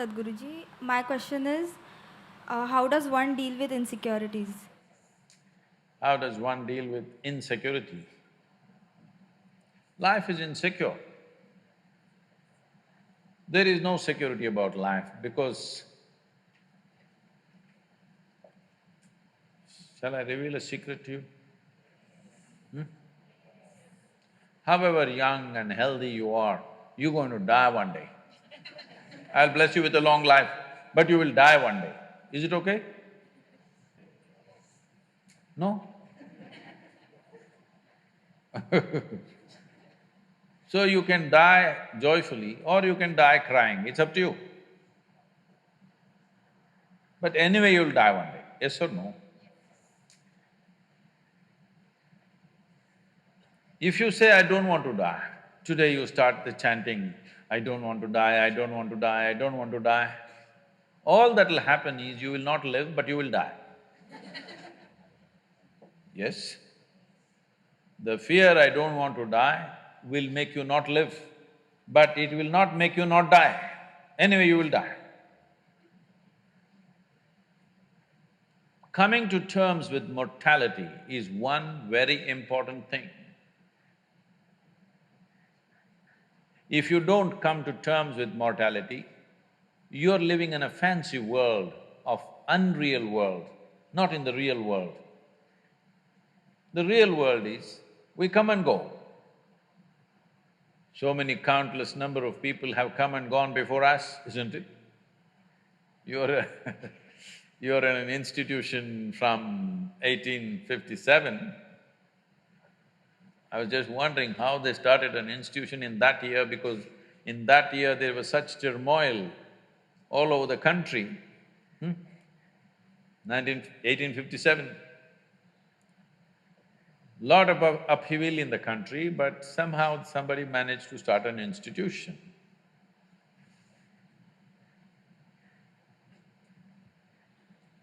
Sadhguruji. My question is, how does one deal with insecurities? How does one deal with insecurity? Life is insecure. There is no security about life because… Shall I reveal a secret to you? However young and healthy you are, you're going to die one day. I'll bless you with a long life, but you will die one day. Is it okay? No? So you can die joyfully or you can die crying, it's up to you. But anyway, you'll die one day, yes or no? If you say, I don't want to die, today you start the chanting, I don't want to die, I don't want to die, I don't want to die. All that'll happen is you will not live, but you will die. Yes? The fear, I don't want to die, will make you not live, but it will not make you not die. Anyway, you will die. Coming to terms with mortality is one very important thing. If you don't come to terms with mortality, you're living in a fancy world of unreal world, not in the real world. The real world is, we come and go. So many countless number of people have come and gone before us, isn't it? You're you're in an institution from 1857. I was just wondering how they started an institution in that year because in that year there was such turmoil all over the country. 1857. Lot of upheaval in the country, but somehow somebody managed to start an institution.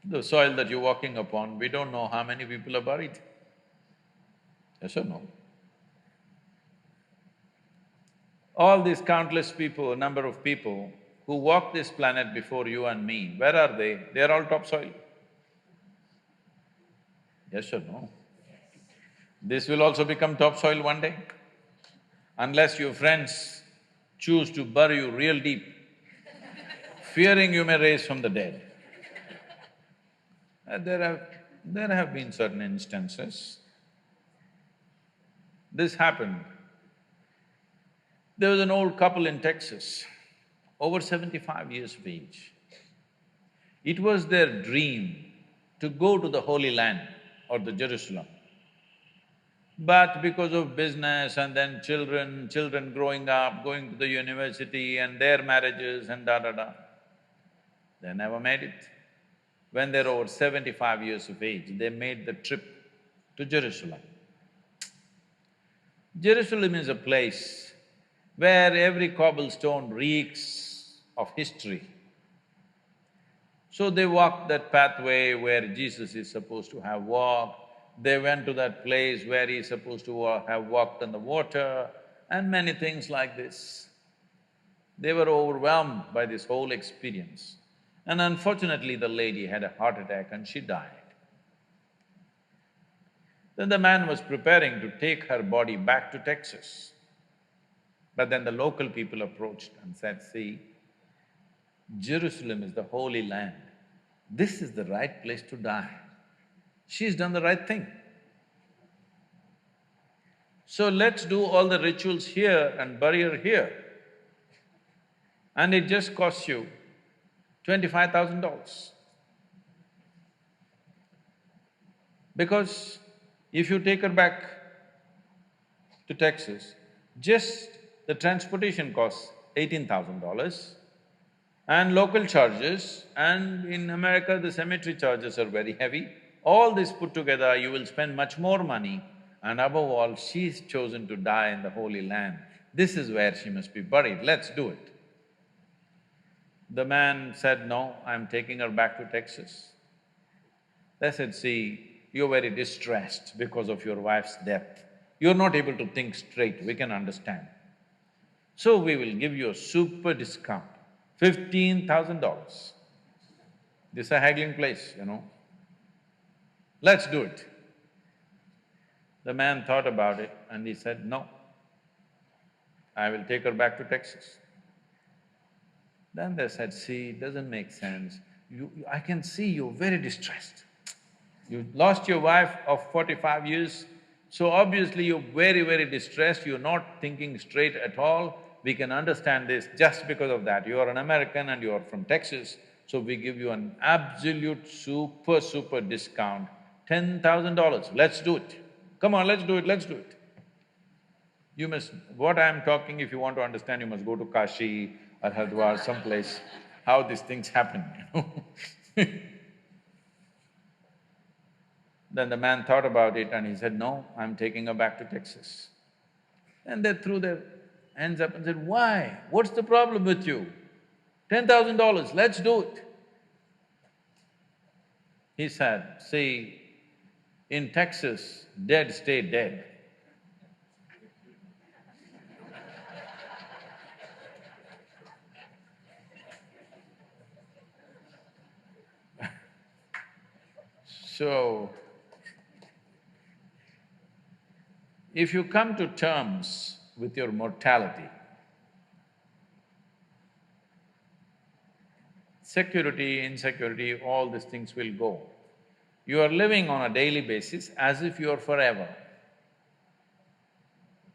The soil that you're walking upon, we don't know how many people are buried. Yes or no? All these countless people, number of people who walk this planet before you and me, where are they? They're all topsoil. Yes or no? This will also become topsoil one day. Unless your friends choose to bury you real deep, fearing you may rise from the dead. There have been certain instances. This happened. There was an old couple in Texas, over 75 years of age. It was their dream to go to the Holy Land or the Jerusalem. But because of business and then children growing up, going to the university and their marriages and da, they never made it. When they're over 75 years of age, they made the trip to Jerusalem. Jerusalem is a place where every cobblestone reeks of history. So they walked that pathway where Jesus is supposed to have walked, they went to that place where he's supposed to have walked on the water, and many things like this. They were overwhelmed by this whole experience. And unfortunately, the lady had a heart attack and she died. Then the man was preparing to take her body back to Texas. But then the local people approached and said, see, Jerusalem is the Holy Land. This is the right place to die. She's done the right thing. So let's do all the rituals here and bury her here. And it just costs you $25,000. Because if you take her back to Texas, just the transportation costs $18,000 and local charges, and in America the cemetery charges are very heavy. All this put together, you will spend much more money, and above all, she's chosen to die in the Holy Land. This is where she must be buried, let's do it. The man said, no, I'm taking her back to Texas. They said, see, you're very distressed because of your wife's death. You're not able to think straight, we can understand. So we will give you a super discount, $15,000. This is a haggling place, you know. Let's do it. The man thought about it and he said, no, I will take her back to Texas. Then they said, see, it doesn't make sense. I can see you're very distressed. You lost your wife of 45 years, so obviously you're very, very distressed, you're not thinking straight at all. We can understand this just because of that. You are an American and you are from Texas, so we give you an absolute super discount, $10,000. Let's do it. Come on, let's do it, let's do it. You must… what I'm talking, if you want to understand, you must go to Kashi or Hardwar, someplace, how these things happen, you know. Then the man thought about it and he said, no, I'm taking her back to Texas. And they threw their hands up and said, why? What's the problem with you? $10,000, let's do it. He said, see, in Texas, dead stay dead. So, if you come to terms with your mortality, security, insecurity, all these things will go. You are living on a daily basis as if you are forever.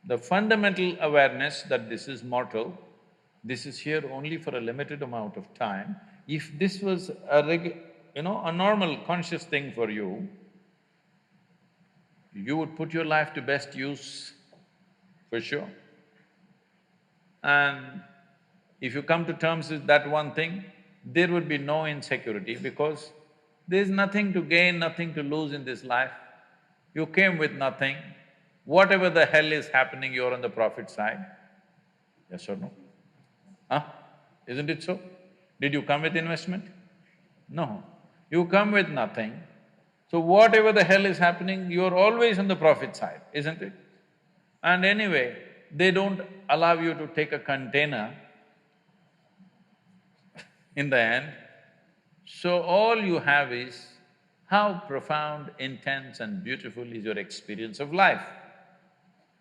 The fundamental awareness that this is mortal, this is here only for a limited amount of time, if this was a normal conscious thing for you, you would put your life to best use, for sure. And if you come to terms with that one thing, there would be no insecurity because there's nothing to gain, nothing to lose in this life. You came with nothing. Whatever the hell is happening, you're on the profit side. Yes or no? Huh? Isn't it so? Did you come with investment? No. You come with nothing. So whatever the hell is happening, you're always on the profit side, isn't it? And anyway, they don't allow you to take a container in the end. So all you have is how profound, intense and beautiful is your experience of life.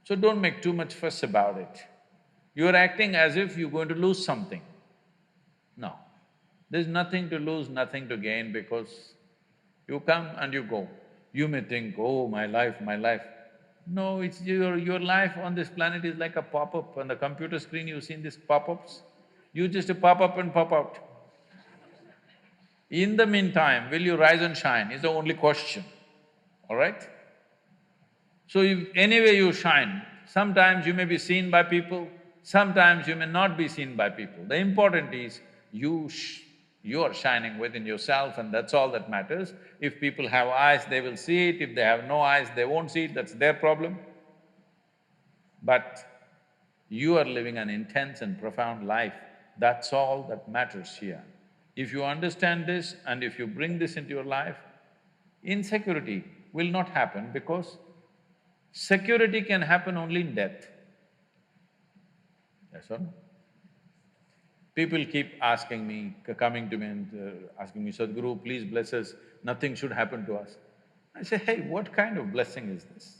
So don't make too much fuss about it. You're acting as if you're going to lose something. No, there's nothing to lose, nothing to gain because you come and you go. You may think, oh, my life, my life. No, it's your life on this planet is like a pop-up. On the computer screen, you've seen these pop-ups? You just pop up and pop out. In the meantime, will you rise and shine is the only question, all right? So if anyway you shine, sometimes you may be seen by people, sometimes you may not be seen by people. The important is you are shining within yourself and that's all that matters. If people have eyes, they will see it. If they have no eyes, they won't see it, that's their problem. But you are living an intense and profound life, that's all that matters here. If you understand this and if you bring this into your life, insecurity will not happen because security can happen only in death. Yes or no? People keep asking me, coming to me and asking me, Sadhguru, please bless us, nothing should happen to us. I say, hey, what kind of blessing is this?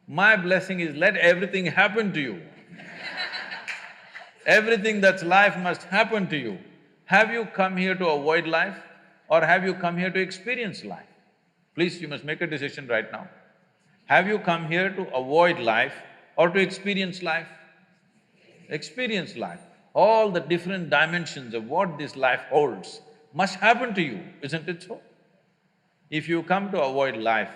My blessing is let everything happen to you. Everything that's life must happen to you. Have you come here to avoid life or have you come here to experience life? Please, you must make a decision right now. Have you come here to avoid life or to experience life? Experience life. All the different dimensions of what this life holds must happen to you, isn't it so? If you come to avoid life,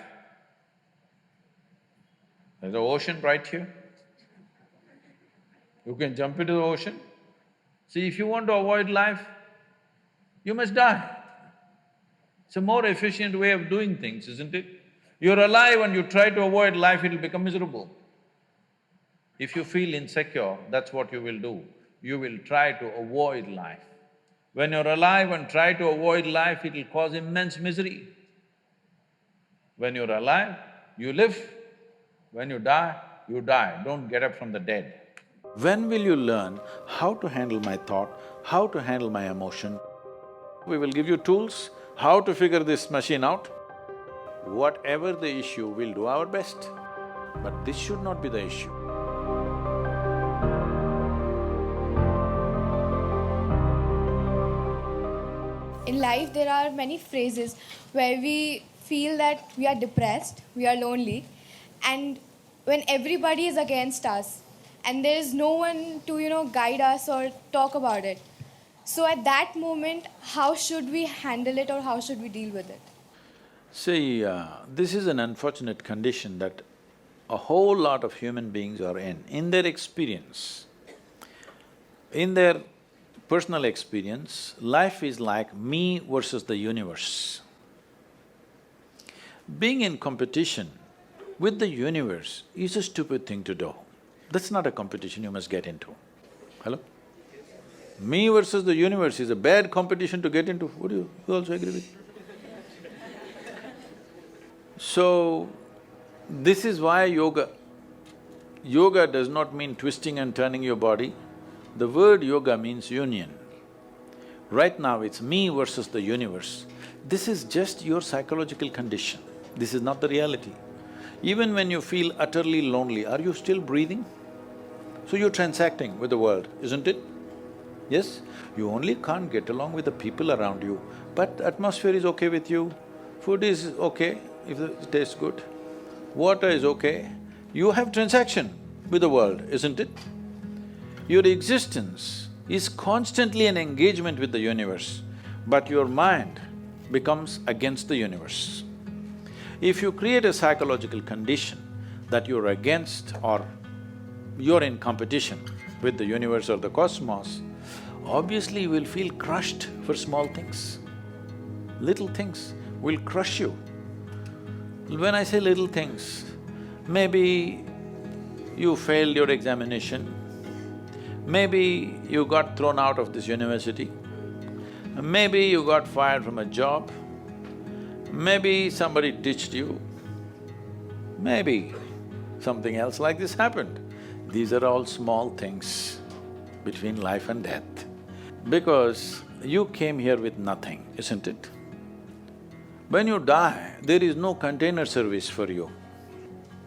there's an ocean right here. You can jump into the ocean. See, if you want to avoid life, you must die. It's a more efficient way of doing things, isn't it? You're alive and you try to avoid life, it'll become miserable. If you feel insecure, that's what you will do. You will try to avoid life. When you're alive and try to avoid life, it'll cause immense misery. When you're alive, you live. When you die, don't get up from the dead. When will you learn how to handle my thought, how to handle my emotion? We will give you tools, how to figure this machine out. Whatever the issue, we'll do our best. But this should not be the issue. In life, there are many phrases where we feel that we are depressed, we are lonely, and when everybody is against us, and there is no one to, guide us or talk about it. So at that moment, how should we handle it or how should we deal with it? See, this is an unfortunate condition that a whole lot of human beings are in their experience. In their personal experience, life is like me versus the universe. Being in competition with the universe is a stupid thing to do. That's not a competition you must get into. Hello? Me versus the universe is a bad competition to get into. Would you also agree with me? So, this is why yoga. Yoga does not mean twisting and turning your body. The word yoga means union. Right now it's me versus the universe. This is just your psychological condition. This is not the reality. Even when you feel utterly lonely, are you still breathing? So you're transacting with the world, isn't it? Yes? You only can't get along with the people around you, but atmosphere is okay with you, food is okay if it tastes good, water is okay. You have transaction with the world, isn't it? Your existence is constantly an engagement with the universe, but your mind becomes against the universe. If you create a psychological condition that you're against or you're in competition with the universe or the cosmos, obviously you will feel crushed for small things. Little things will crush you. When I say little things, maybe you failed your examination, maybe you got thrown out of this university, maybe you got fired from a job, maybe somebody ditched you, maybe something else like this happened. These are all small things between life and death. Because you came here with nothing, isn't it? When you die, there is no container service for you.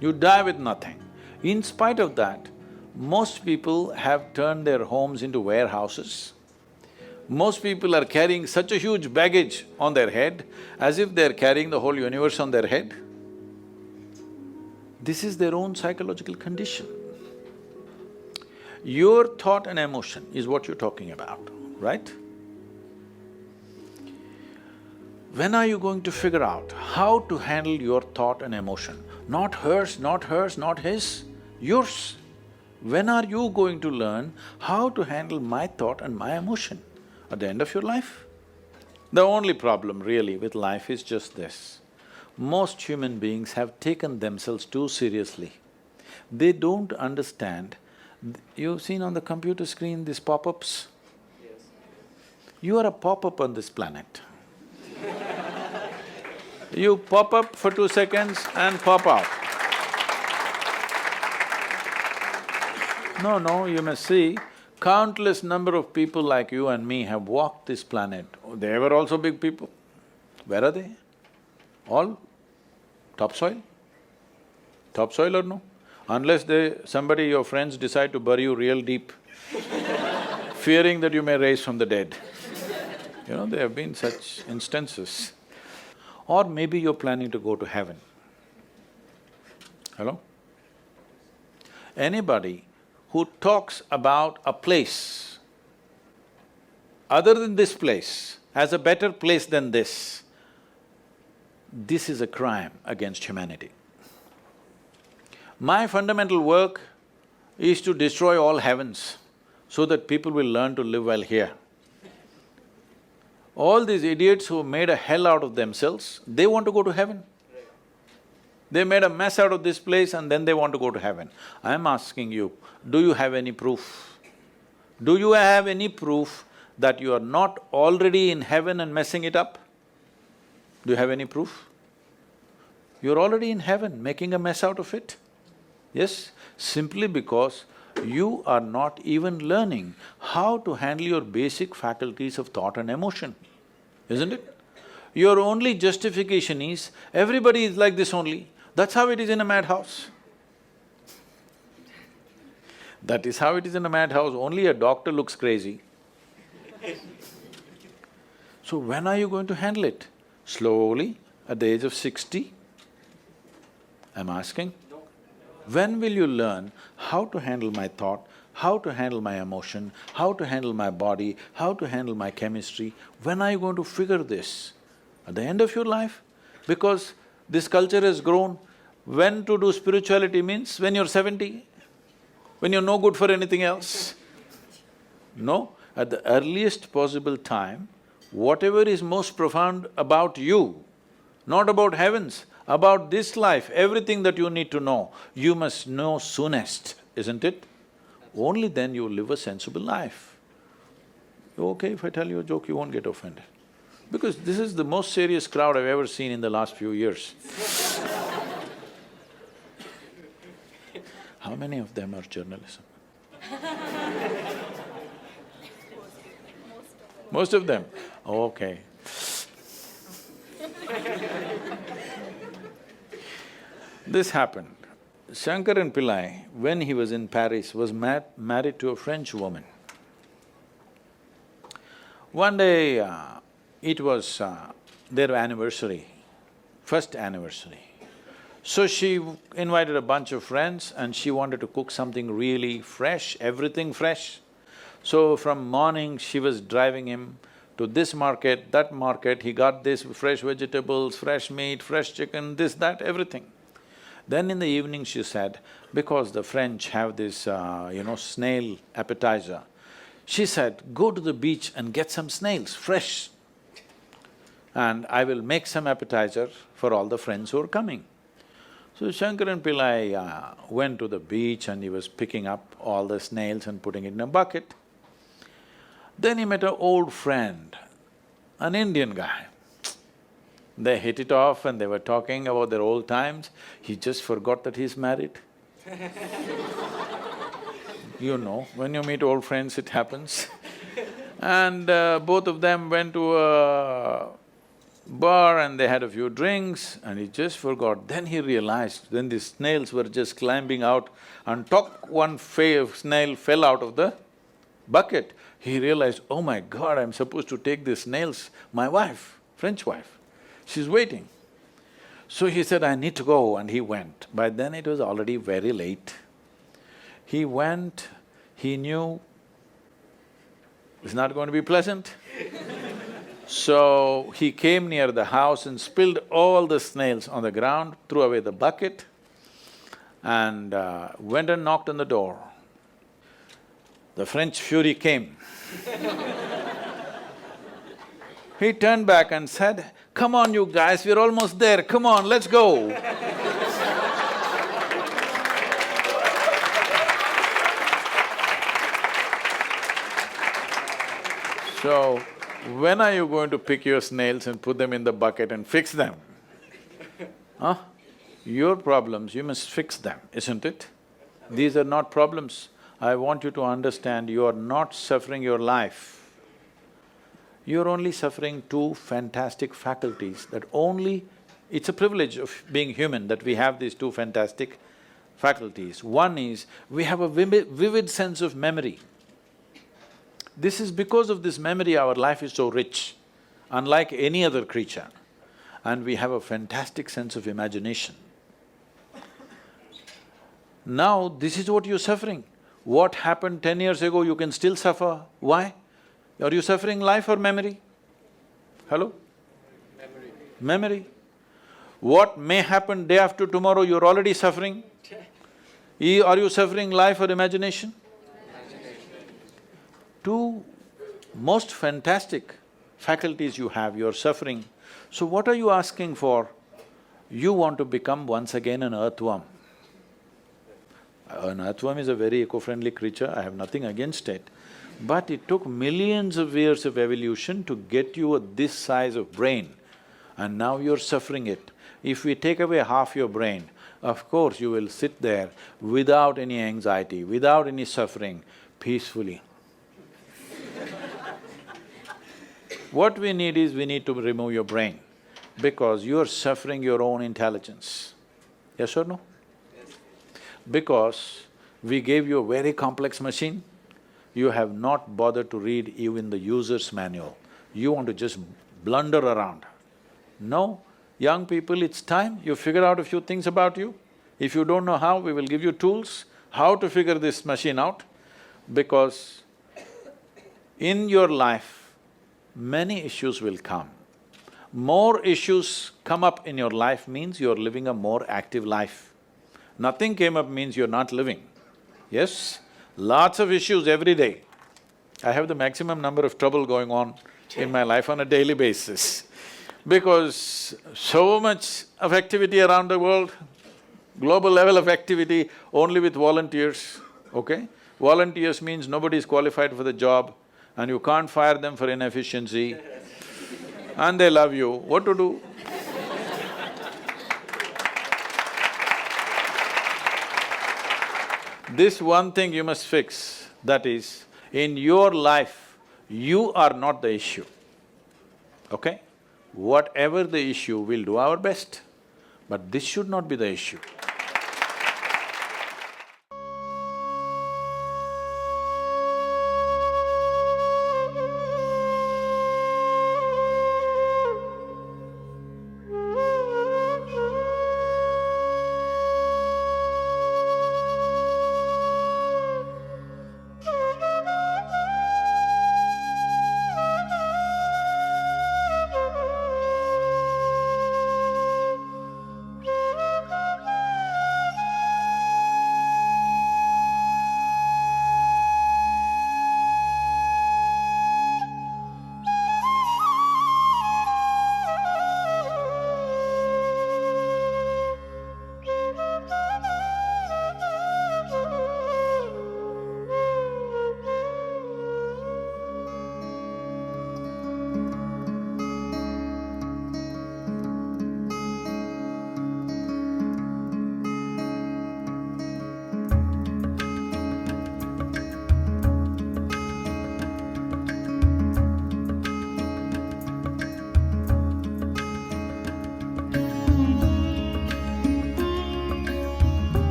You die with nothing. In spite of that, most people have turned their homes into warehouses. Most people are carrying such a huge baggage on their head as if they're carrying the whole universe on their head. This is their own psychological condition. Your thought and emotion is what you're talking about, right? When are you going to figure out how to handle your thought and emotion? Not hers, not hers, not his, yours. When are you going to learn how to handle my thought and my emotion? At the end of your life? The only problem really with life is just this. Most human beings have taken themselves too seriously. They don't understand. You've seen on the computer screen these pop-ups? Yes. You are a pop-up on this planet. You pop up for 2 seconds and pop out. No, you must see, countless number of people like you and me have walked this planet. They were also big people. Where are they? All topsoil? Topsoil or no? Unless somebody, your friends decide to bury you real deep, fearing that you may rise from the dead. There have been such instances. Or maybe you're planning to go to heaven. Hello? Anybody who talks about a place other than this place as a better place than this is a crime against humanity. My fundamental work is to destroy all heavens so that people will learn to live well here. All these idiots who made a hell out of themselves, they want to go to heaven. They made a mess out of this place and then they want to go to heaven. I'm asking you, do you have any proof? Do you have any proof that you are not already in heaven and messing it up? Do you have any proof? You're already in heaven, making a mess out of it. Yes, simply because you are not even learning how to handle your basic faculties of thought and emotion, isn't it? Your only justification is, everybody is like this only. That's how it is in a madhouse. That is how it is in a madhouse, only a doctor looks crazy. So when are you going to handle it? Slowly, at the age of 60? I'm asking. When will you learn how to handle my thought, how to handle my emotion, how to handle my body, how to handle my chemistry? When are you going to figure this? At the end of your life? Because this culture has grown. When to do spirituality means when you're 70, when you're no good for anything else. No, at the earliest possible time, whatever is most profound about you, not about heavens, about this life, everything that you need to know, you must know soonest, isn't it? Only then you will live a sensible life. Okay, if I tell you a joke, you won't get offended. Because this is the most serious crowd I've ever seen in the last few years. How many of them are journalism? Most of them? Okay. This happened. Shankaran Pillai, when he was in Paris, was married to a French woman. One day, it was their anniversary, first anniversary. So she invited a bunch of friends and she wanted to cook something really fresh, everything fresh. So from morning, she was driving him to this market, that market, he got this fresh vegetables, fresh meat, fresh chicken, this, that, everything. Then in the evening she said, because the French have this, snail appetizer, she said, go to the beach and get some snails, fresh, and I will make some appetizer for all the friends who are coming. So Shankaran Pillai went to the beach and he was picking up all the snails and putting it in a bucket. Then he met an old friend, an Indian guy. They hit it off and they were talking about their old times. He just forgot that he's married. You know, when you meet old friends, it happens. And both of them went to a bar and they had a few drinks and he just forgot. Then he realized, then the snails were just climbing out and one snail fell out of the bucket. He realized, oh my God, I'm supposed to take these snails, my wife, French wife. She's waiting. So he said, I need to go, and he went. By then it was already very late. He went, he knew it's not going to be pleasant. So he came near the house and spilled all the snails on the ground, threw away the bucket and went and knocked on the door. The French fury came. He turned back and said, come on you guys, we're almost there, come on, let's go. So, when are you going to pick your snails and put them in the bucket and fix them? Huh? Your problems, you must fix them, isn't it? These are not problems. I want you to understand, you are not suffering your life. You're only suffering two fantastic faculties that only… It's a privilege of being human that we have these two fantastic faculties. One is, we have a vivid sense of memory. This is because of this memory our life is so rich, unlike any other creature. And we have a fantastic sense of imagination. Now, this is what you're suffering. What happened 10 years ago, you can still suffer. Why? Are you suffering life or memory? Hello? Memory. What may happen day after tomorrow, you're already suffering? Are you suffering life or imagination? Two most fantastic faculties you have, you're suffering. So what are you asking for? You want to become once again an earthworm. An earthworm is a very eco-friendly creature, I have nothing against it. But it took millions of years of evolution to get you this size of brain, and now you're suffering it. If we take away half your brain, of course you will sit there without any anxiety, without any suffering, peacefully. What we need is, we need to remove your brain, because you're suffering your own intelligence. Yes or no? Because we gave you a very complex machine, you have not bothered to read even the user's manual. You want to just blunder around. No, young people, it's time you figure out a few things about you. If you don't know how, we will give you tools, how to figure this machine out, because in your life, many issues will come. More issues come up in your life means you're living a more active life. Nothing came up means you're not living. Yes? Lots of issues every day. I have the maximum number of trouble going on in my life on a daily basis, because so much of activity around the world, global level of activity only with volunteers, okay? Volunteers means nobody is qualified for the job and you can't fire them for inefficiency and they love you, what to do? This one thing you must fix, that is, in your life, you are not the issue, okay? Whatever the issue, we'll do our best, but this should not be the issue.